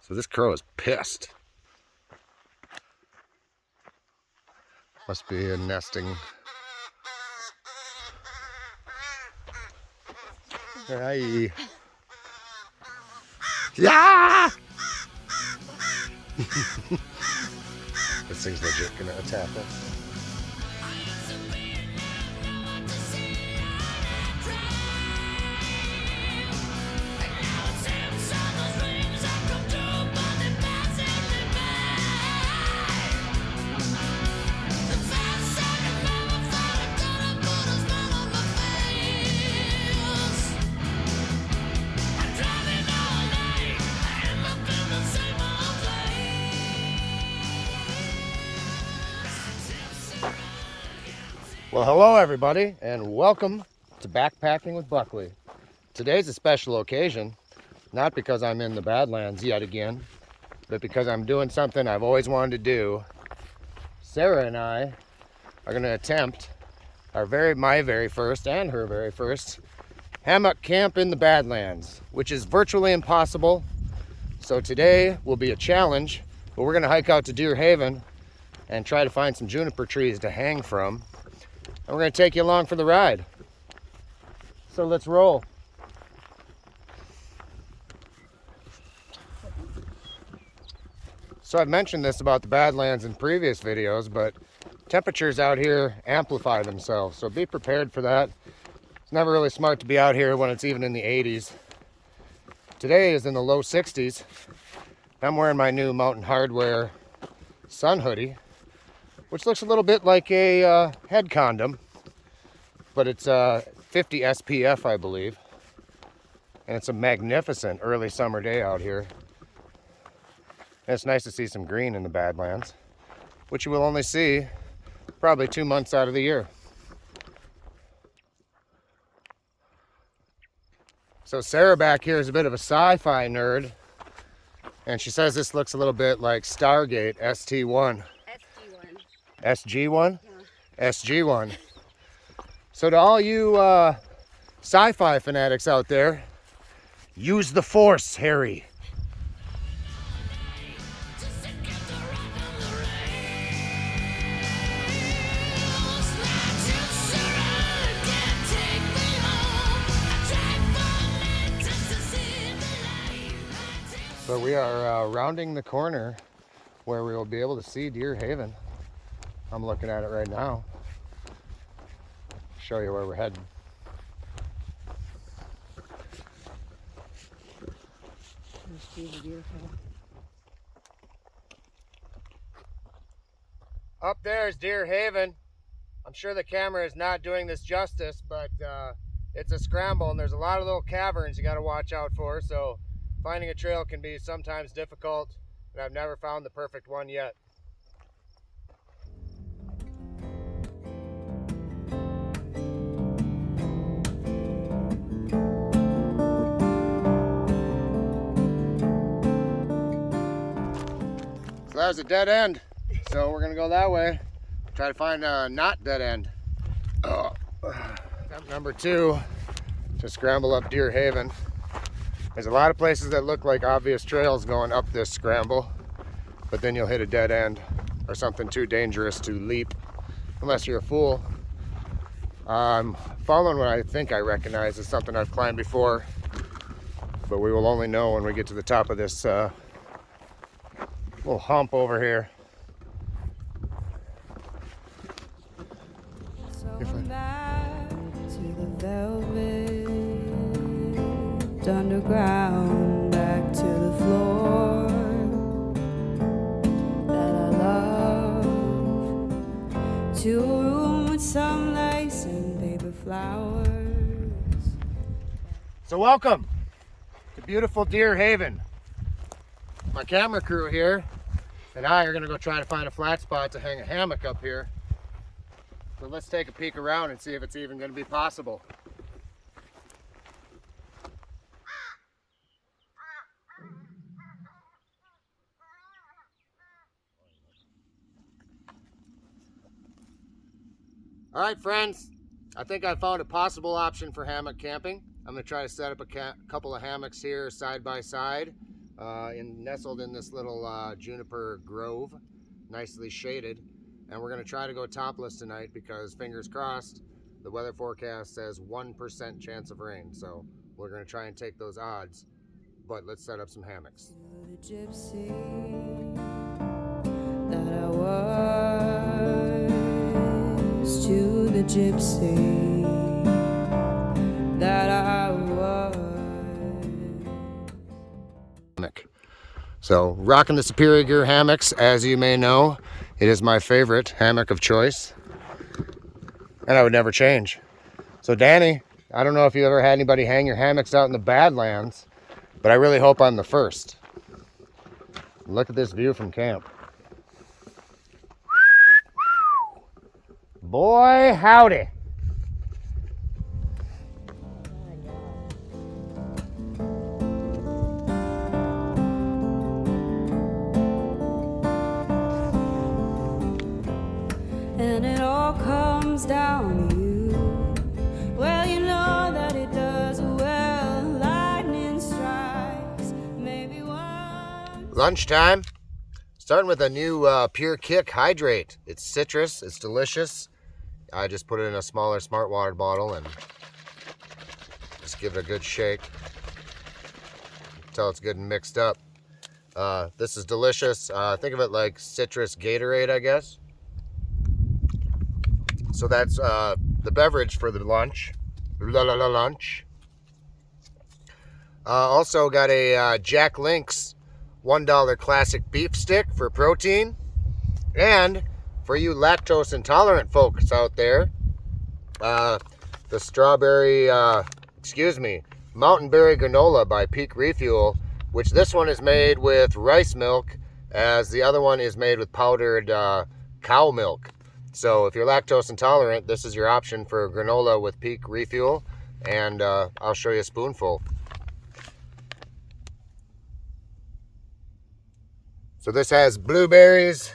So this crow is pissed. Must be a nesting. Hi. Yeah! This thing's legit gonna attack us. Well, hello everybody, and welcome to Backpacking with Buckley. Today's a special occasion, not because I'm in the Badlands yet again, but because I'm doing something I've always wanted to do. Sarah and I are going to attempt my very first and her very first hammock camp in the Badlands, which is virtually impossible. So today will be a challenge, but we're going to hike out to Deer Haven and try to find some juniper trees to hang from. And we're going to take you along for the ride. So let's roll. So I've mentioned this about the Badlands in previous videos, but temperatures out here amplify themselves. So be prepared for that. It's never really smart to be out here when it's even in the 80s. Today is in the low 60s. I'm wearing my new Mountain Hardwear sun hoodie, which looks a little bit like a head condom, but it's 50 SPF, I believe. And it's a magnificent early summer day out here. And it's nice to see some green in the Badlands, which you will only see probably 2 months out of the year. So Sarah back here is a bit of a sci-fi nerd, and she says this looks a little bit like Stargate ST1. SG1? Yeah. SG1. So to all you sci-fi fanatics out there, use the Force, Harry. So we are rounding the corner where we will be able to see Deer Haven. I'm looking at it right now. Show you where we're heading. Up there is Deer Haven. I'm sure the camera is not doing this justice, but it's a scramble and there's a lot of little caverns you got to watch out for. So finding a trail can be sometimes difficult, and I've never found the perfect one yet. So that was a dead end, so we're gonna go that way. Try to find a not dead end. Step number 2, to scramble up Deer Haven. There's a lot of places that look like obvious trails going up this scramble, but then you'll hit a dead end or something too dangerous to leap, unless you're a fool. I'm following what I think I recognize as something I've climbed before, but we will only know when we get to the top of this little hump over here. Back to the velvet underground, back to the floor that I love, to a room with some lace and paper flowers. So welcome to beautiful Deer Haven. My camera crew here and I are going to go try to find a flat spot to hang a hammock up here. So let's take a peek around and see if it's even going to be possible. All right, friends, I think I found a possible option for hammock camping. I'm going to try to set up a couple of hammocks here side by side. nestled in this little juniper grove, nicely shaded. And we're going to try to go topless tonight because, fingers crossed, the weather forecast says 1% chance of rain. So we're going to try and take those odds. But let's set up some hammocks. The gypsy that I was, to the gypsy that I was. So, rocking the Superior Gear hammocks, as you may know, it is my favorite hammock of choice, and I would never change. So, Danny, I don't know if you ever had anybody hang your hammocks out in the Badlands, but I really hope I'm the first. Look at this view from camp. Boy, howdy. And it all comes down to you. Well, you know that it does well. Lightning strikes, maybe one. Lunchtime. Starting with a new Pure Kick Hydrate. It's citrus, it's delicious. I just put it in a smaller Smart Water bottle and just give it a good shake until it's good and mixed up. This is delicious. Think of it like citrus Gatorade, I guess. So that's the beverage for the lunch. Lunch. Also got a Jack Link's $1 classic beef stick for protein. And for you lactose intolerant folks out there, the strawberry, Mountain Berry Granola by Peak Refuel, which this one is made with rice milk, as the other one is made with powdered cow milk. So if you're lactose intolerant, this is your option for granola with Peak Refuel, and I'll show you a spoonful. So this has blueberries,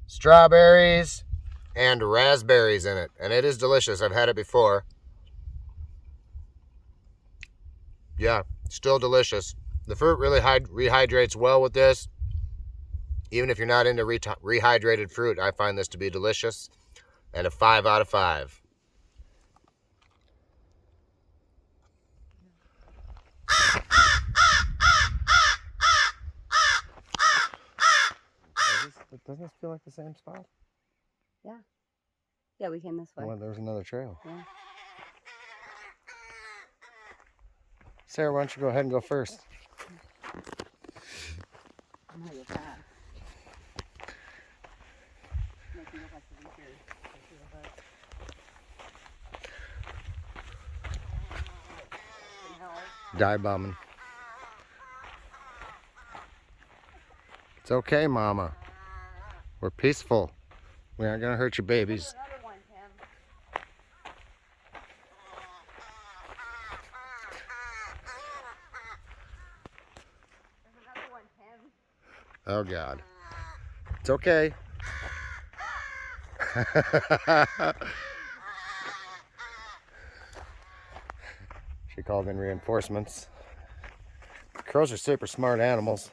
strawberries, and raspberries in it, and it is delicious. I've had it before. Yeah, still delicious. The fruit really rehydrates well with this. Even if you're not into rehydrated fruit, I find this to be delicious, and a 5 out of 5. Doesn't this feel like the same spot? Yeah. Yeah, we came this way. Well, there's another trail. Yeah. Sarah, why don't you go ahead and go first? I'm gonna get back. Make me look like the weaker. Dive bombing. It's okay, Mama. We're peaceful. We aren't gonna hurt your babies. Another one, Tim. There's another one, Tim. Oh God. It's okay. She called in reinforcements. Crows are super smart animals.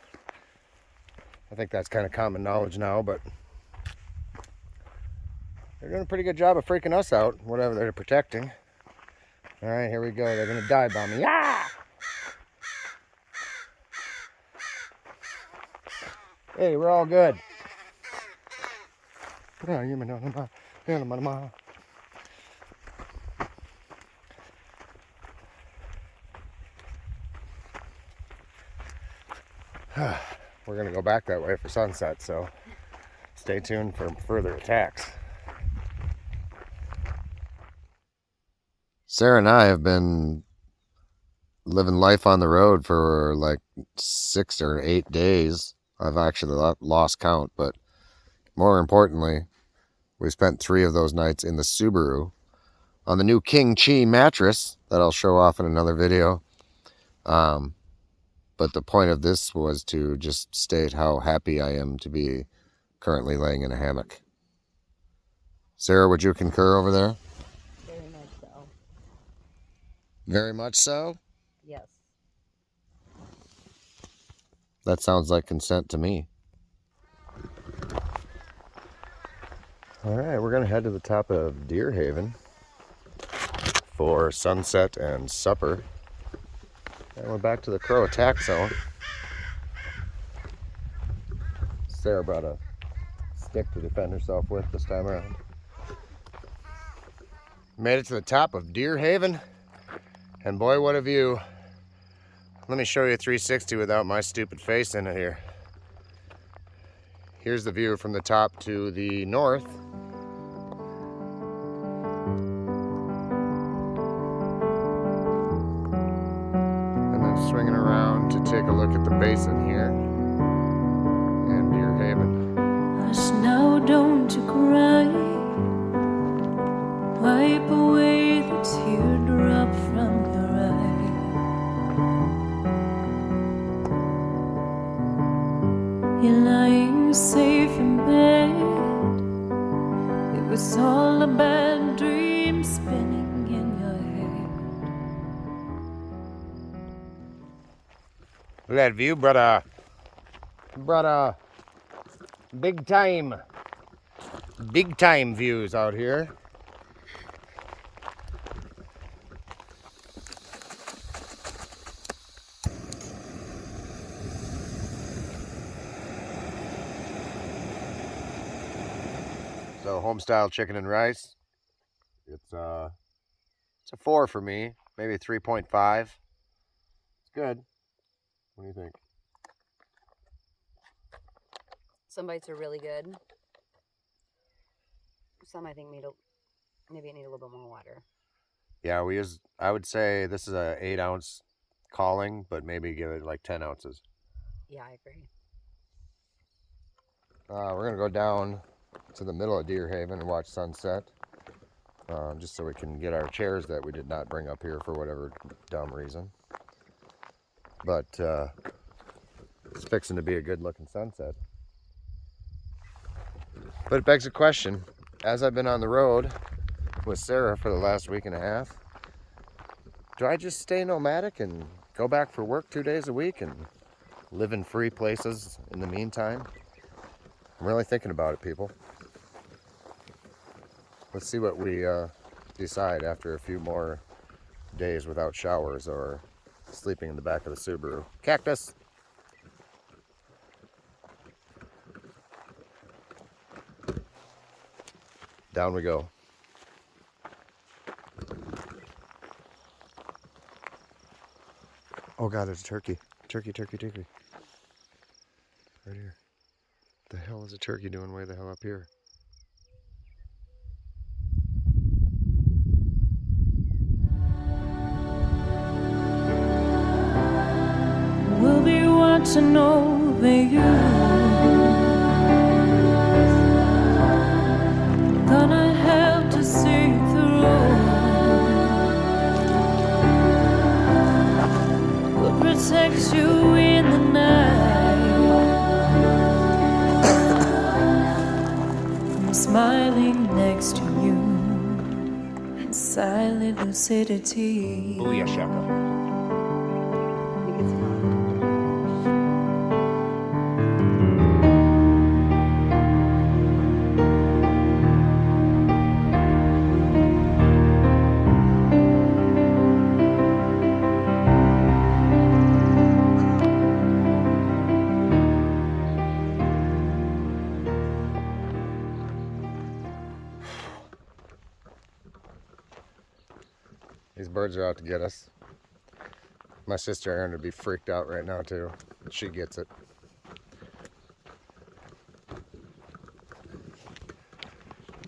I think that's kind of common knowledge now, but they're doing a pretty good job of freaking us out, whatever they're protecting. All right, here we go. They're going to dive bomb me. Yeah! Hey, we're all good. We're going to go back that way for sunset, so stay tuned for further attacks. Sarah and I have been living life on the road for like 6 or 8 days. I've actually lost count, but more importantly, we spent 3 of those nights in the Subaru on the new King Chi mattress that I'll show off in another video. But the point of this was to just state how happy I am to be currently laying in a hammock. Sarah, would you concur over there? Very much so. Very much so? Yes. That sounds like consent to me. All right, we're gonna head to the top of Deer Haven for sunset and supper. And we're back to the crow attack zone. Sarah brought a stick to defend herself with this time around. Made it to the top of Deer Haven, and boy, what a view. Let me show you a 360 without my stupid face in it here. Here's the view from the top to the north. And then swinging around to take a look at the basin here and Deer Haven. Hush now, don't you cry. Wipe away the teardrop from your eye. You're lying safe in bed. It was all a bad dream spinning in your head. Look at that view, brother. Brother. Big time views out here. So home-style chicken and rice. It's a 4 for me, maybe 3.5. It's good. What do you think? Some bites are really good. Some I think maybe it need a little bit more water. Yeah, I would say this is a 8-ounce calling, but maybe give it like 10 ounces. Yeah, I agree. We're gonna go down to the middle of Deer Haven and watch sunset, just so we can get our chairs that we did not bring up here for whatever dumb reason. But it's fixing to be a good looking sunset. But it begs a question, as I've been on the road with Sarah for the last week and a half, do I just stay nomadic and go back for work 2 days a week and live in free places in the meantime? I'm really thinking about it, people. Let's see what we decide after a few more days without showers or sleeping in the back of the Subaru. Cactus! Down we go. Oh God, there's a turkey. Turkey. Right here. The hell is a turkey doing way the hell up here? We'll be watching over you. Gonna help to see through. We'll protect you in the night. From smiling next to you in silent lucidity. Booyah shaka. I think it's fun. These birds are out to get us. My sister Erin would be freaked out right now too. She gets it.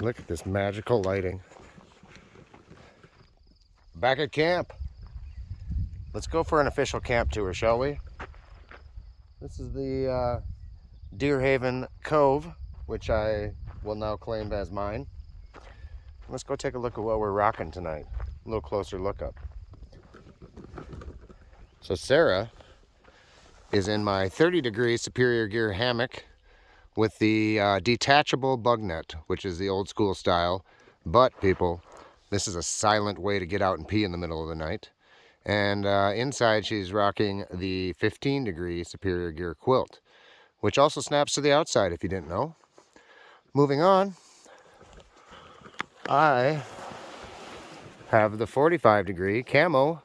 Look at this magical lighting. Back at camp. Let's go for an official camp tour, shall we? This is the Deer Haven Cove, which I will now claim as mine. Let's go take a look at what we're rocking tonight. A little closer look up. So Sarah is in my 30-degree Superior Gear hammock with the detachable bug net, which is the old school style. But people, this is a silent way to get out and pee in the middle of the night. And inside she's rocking the 15-degree Superior Gear quilt, which also snaps to the outside if you didn't know. Moving on, I have the 45-degree camo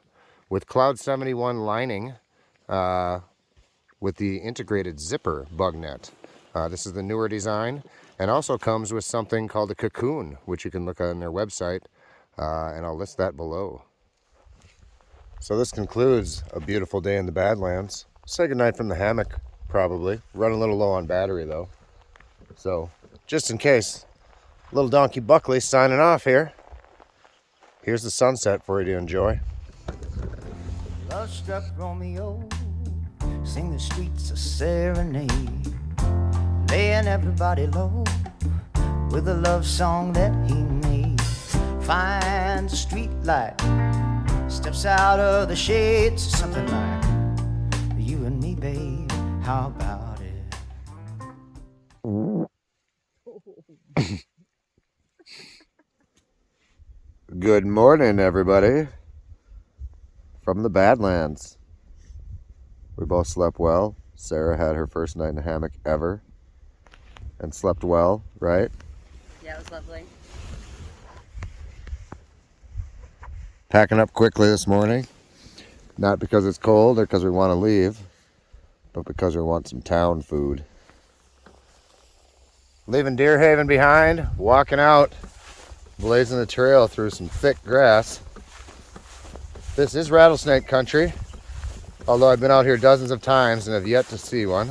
with Cloud 71 lining with the integrated zipper bug net. This is the newer design, and also comes with something called a cocoon, which you can look on their website, and I'll list that below. So this concludes a beautiful day in the Badlands. Say goodnight from the hammock, probably. Running a little low on battery though. So, just in case, little Donkey Buckley signing off here. Here's the sunset for you to enjoy. Love struck Romeo, sing the streets a serenade, laying everybody low with a love song that he made. Finds a street light, steps out of the shade, to something like, you and me, babe, how about it? Good morning, everybody. From the Badlands. We both slept well. Sarah had her first night in a hammock ever and slept well, right? Yeah, it was lovely. Packing up quickly this morning. Not because it's cold or because we want to leave, but because we want some town food. Leaving Deer Haven behind, walking out, blazing the trail through some thick grass. This is rattlesnake country, although I've been out here dozens of times and have yet to see one.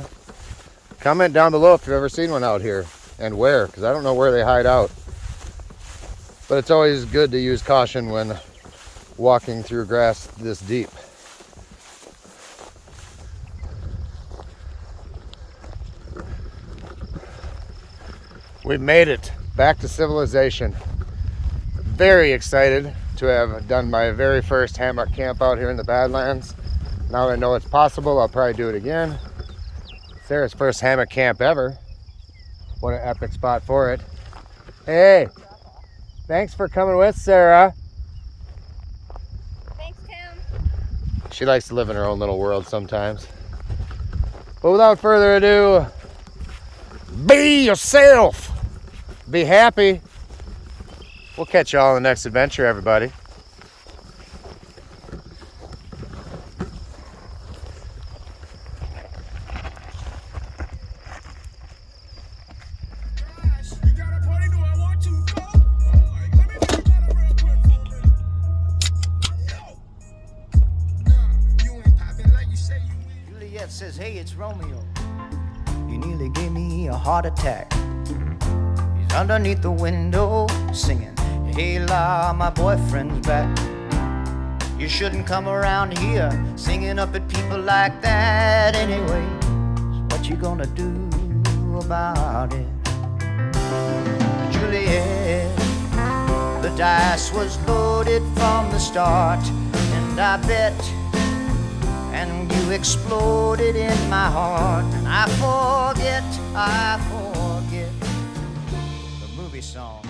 Comment down below if you've ever seen one out here and where, because I don't know where they hide out. But it's always good to use caution when walking through grass this deep. We've made it back to civilization. Very excited to have done my very first hammock camp out here in the Badlands. Now that I know it's possible, I'll probably do it again. Sarah's first hammock camp ever. What an epic spot for it. Hey, thanks for coming with, Sarah. Thanks, Tim. She likes to live in her own little world sometimes. But without further ado, be yourself. Be happy. We'll catch y'all on the next adventure, everybody. Juliet says, hey, it's Romeo. You nearly gave me a heart attack. He's underneath the window singing, hey la, my boyfriend's back. You shouldn't come around here singing up at people like that anyway. So what you gonna do about it? Juliet, the dice was loaded from the start, and I bet, and you exploded in my heart. And I forget the movie song.